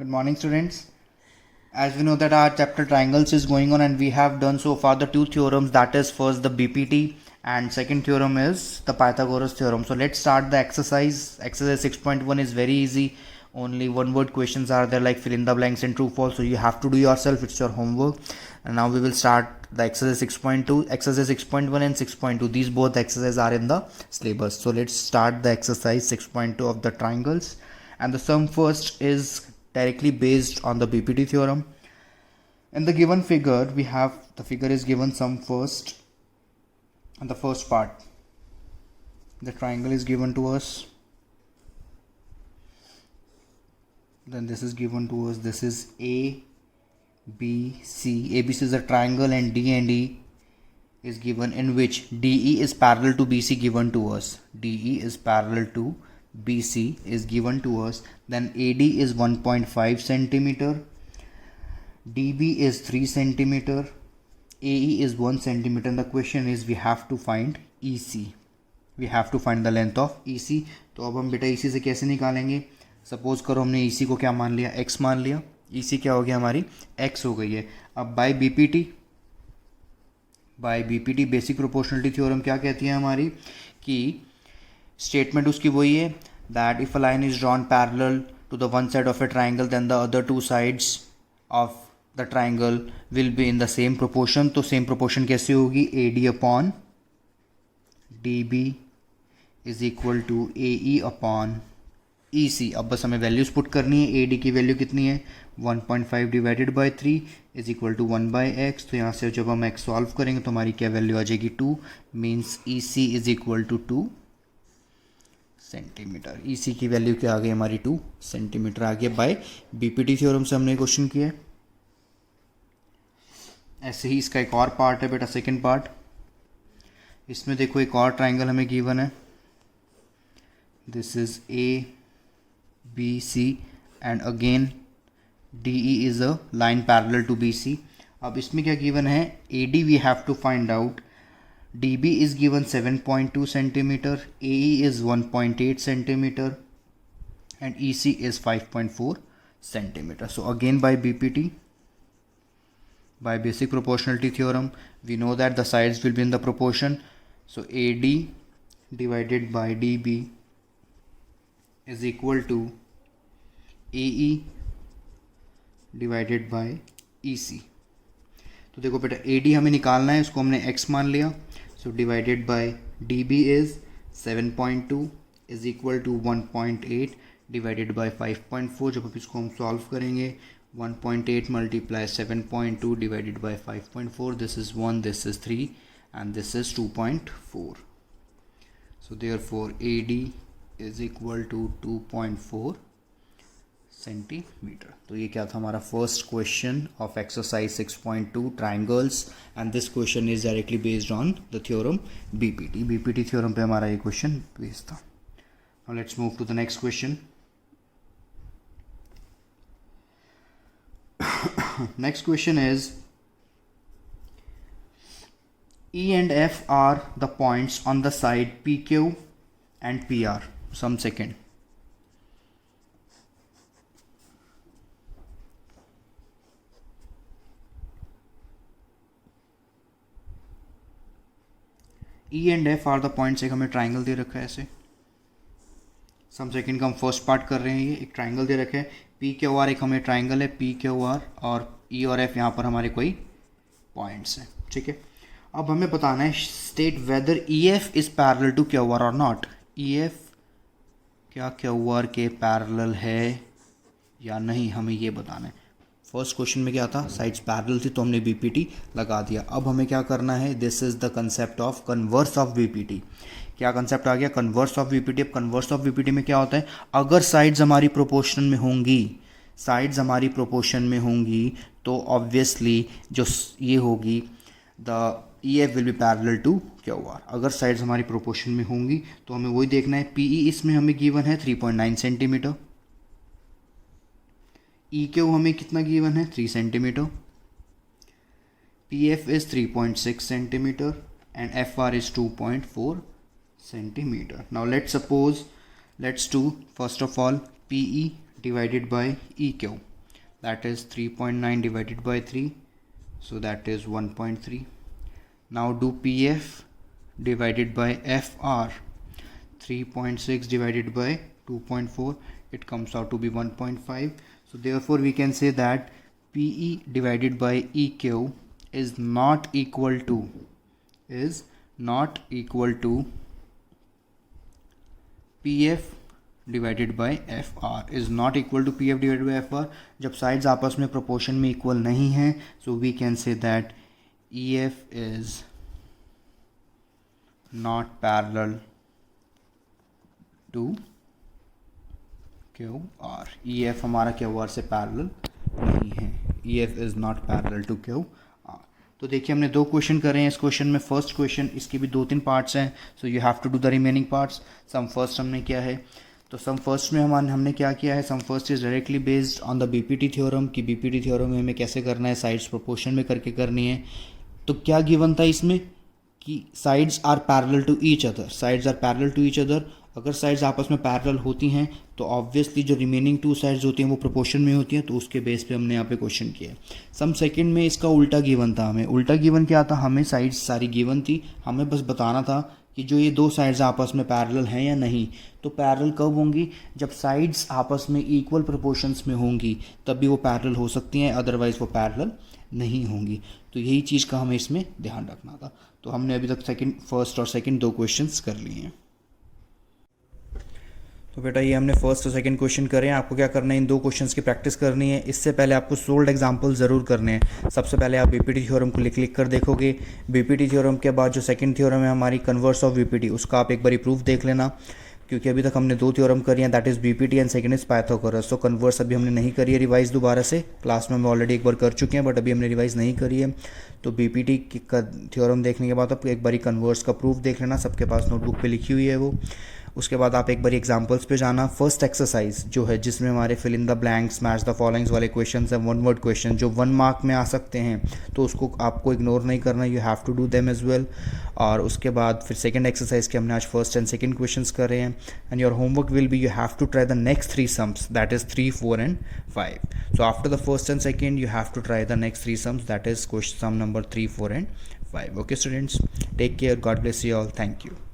Good morning, students. As we know that our chapter triangles is going on and we have done so far the two theorems, that is first the BPT and second theorem is the Pythagoras theorem. So let's start the exercise. Exercise 6.1 is very easy. Only one word questions are there like fill in the blanks and true false. So you have to do yourself. It's your homework. And now we will start the exercise 6.2. Exercise 6.1 and 6.2. These both exercises are in the syllabus. So let's start the exercise 6.2 of the triangles. And the sum first is directly based on the BPT theorem. In the given figure, we have the figure is given sum first and the first part. The triangle is given to us. Then this is given to us. This is A, B, C. ABC is a triangle and E is given, in which DE is parallel to BC given to us. DE is parallel to BC is given to us. Then AD is 1.5 centimeter, DB is 3 centimeter, AE is 1 centimeter. And the question is we have to find EC. We have to find the length of EC. तो अब हम बेटा EC से कैसे निकालेंगे? Suppose करो हमने EC को क्या मान लिया, x मान लिया. EC क्या हो गया हमारी, x हो गई है. अब by BPT basic proportionality theorem क्या कहती है हमारी कि स्टेटमेंट उसकी वही है that if a line is drawn parallel to the one side of a triangle then the other two sides of the triangle will be in the same proportion. तो same proportion कैसे होगी, AD upon DB is equal to AE upon EC. अब बस हमें values put करनी है. AD की value कितनी है, 1.5 divided by 3 is equal to 1/x. तो यहाँ से जब हम x सॉल्व करेंगे तो हमारी क्या वैल्यू आ जाएगी, 2. Means EC is equal to 2 centimetre. EC की वैल्यू क्या आ गई हमारी, 2 सेंटीमीटर आ गया. बाय BPT थ्योरम से हमने क्वेश्चन किया है. ऐसे ही इसका एक और पार्ट है बेटा, सेकंड पार्ट. इसमें देखो एक और ट्राइंगल हमें गिवन है. This is ABC and again DE is a line parallel to BC. अब इसमें क्या गिवन है, AD we have to find out. DB is given 7.2 centimeter, AE is 1.8 centimeter and EC is 5.4 centimeter. So again by BPT, by basic proportionality theorem, we know that the sides will be in the proportion. So AD divided by DB is equal to AE divided by EC. तो देखो बेटा AD हमें निकालना है, उसको हमने x मान लिया. So divided by DB is 7.2 is equal to 1.8 divided by 5.4. जब इसको हम सॉल्व करेंगे, 1.8 multiply 7.2 divided by 5.4. This is 1, this is 3 and this is 2.4. So therefore AD is equal to 2.4 centimetre. तो ये क्या था हमारा first question of exercise 6.2 triangles and this question is directly based on the theorem BPT theorem पे हमारा ये question based था. Now let's move to the next question. Next question is E and F are the points on the side PQ and PR. Some second. E and F are the points. एक हमें triangle दे रखा है ऐसे. सम second का हम first part कर रहे हैं. ये एक ट्राइंगल दे रखा है PQR, एक हमें ट्राइंगल है PQR और E और F यहाँ पर हमारे कोई पॉइंट्स हैं. ठीक है. अब हमें बताना है state whether EF is parallel to QR और नॉट. EF क्या QR के पैरेलल है या नहीं, हमें ये बताना है. फर्स्ट क्वेश्चन में क्या था, साइड्स पैरेलल थी तो हमने BPT लगा दिया. अब हमें क्या करना है, this is the concept of converse of BPT. क्या कंसेप्ट आ गया, कन्वर्स ऑफ BPT. अब कन्वर्स ऑफ BPT में क्या होता है, अगर साइड्स हमारी प्रोपोर्शन में होंगी, तो ऑब्वियसली जो ये होगी the EF will be parallel to QR. अगर साइड्स हमारी प्रोपोर्शन में होंगी तो हमें वही देखना है. PE इसमें हमें गिवन है 3.9 सेंटीमीटर. EQ हमें कितना गिवन है, 3 centimetre. PF is 3.6 centimetre and FR is 2.4 centimeter. Now let's do first of all PE divided by EQ. that is 3.9 divided by 3, so that is 1.3. Now do PF divided by FR. 3.6 divided by 2.4, it comes out to be 1.5. So therefore we can say that PE divided by EQ is not equal to PF divided by FR is not equal to PF divided by FR. जब sides आपस में proportion में equal नहीं है, so we can say that EF is not parallel to QR. EF हमारा QR से parallel नहीं है. EF is not parallel to QR. तो देखिए हमने 2 क्वेश्चन करे हैं इस क्वेश्चन में. फर्स्ट क्वेश्चन, इसके भी 2-3 पार्ट्स हैं, so you have to do the remaining parts. Sum first हमने क्या है, तो सम फर्स्ट में हमने क्या किया है, sum first is directly based on the BPT theorem कि BPT थ्योरम में हमें कैसे करना है, साइड्स प्रोपोर्शन में करके करनी है. तो क्या गिवन था इसमें कि sides are parallel to each other. अगर साइड्स आपस में पैरेलल होती हैं तो ऑब्वियसली जो रिमेनिंग 2 साइड्स होती हैं वो प्रोपोर्शन में होती हैं. तो उसके बेस पे हमने यहाँ पे क्वेश्चन किया. सम सेकंड में इसका उल्टा गिवन था. हमें उल्टा गिवन क्या था, हमें साइड्स सारी गिवन थी, हमें बस बताना था कि जो ये 2 साइड्स आपस में पैरेलल हैं या नहीं. तो पैरेलल कब होंगी, जब साइड्स आपस में इक्वल प्रोपोर्शंस में होंगी तभी वो पैरेलल हो सकती हैं, अदरवाइज वो पैरेलल नहीं होंगी. तो यही चीज़ का हमें इसमें ध्यान रखना था. तो हमने अभी तक फर्स्ट और सेकंड 2 क्वेश्चंस कर लिए हैं. तो बेटा ये हमने फर्स्ट और सेकंड क्वेश्चन करे हैं. आपको क्या करना है, इन 2 क्वेश्चंस की प्रैक्टिस करनी है. इससे पहले आपको सोल्ड एग्जांपल ज़रूर करने हैं. सबसे पहले आप BPT थ्योरम को लिख कर देखोगे. BPT थ्योरम के बाद जो सेकंड थ्योरम है हमारी कन्वर्स ऑफ BPT, उसका आप एक बार प्रूफ देख लेना, क्योंकि अभी तक हमने 2 थ्योरम करी हैं, that is BPT and second is Pythagoras. तो कन्वर्स अभी हमने नहीं करी है रिवाइज दोबारा से. क्लास में हम ऑलरेडी एक बार कर चुके हैं, बट अभी हमने रिवाइज नहीं करी है. तो BPT की थ्योरम देखने के बाद आप एक बार कन्वर्स का प्रूफ देख लेना, सबके पास नोटबुक पे लिखी हुई है वो. उसके बाद आप एक बार एग्जांपल्स पे जाना. फर्स्ट एक्सरसाइज जो है जिसमें हमारे fill in the blanks, match the followings वाले क्वेश्चन हैं, 1 वर्ड क्वेश्चन जो 1 मार्क में आ सकते हैं, तो उसको आपको इग्नोर नहीं करना, you have to do them as well. और उसके बाद फिर सेकंड एक्सरसाइज के हमने आज फर्स्ट एंड सेकंड क्वेश्चंस कर रहे हैं. And your homework will be you have to try the next 3 sums, that is 3, 4 and 5. So after the first and second you have to try the next 3 sums, that is question sum number 3, 4 and 5. Okay students, take care, God bless you all, thank you.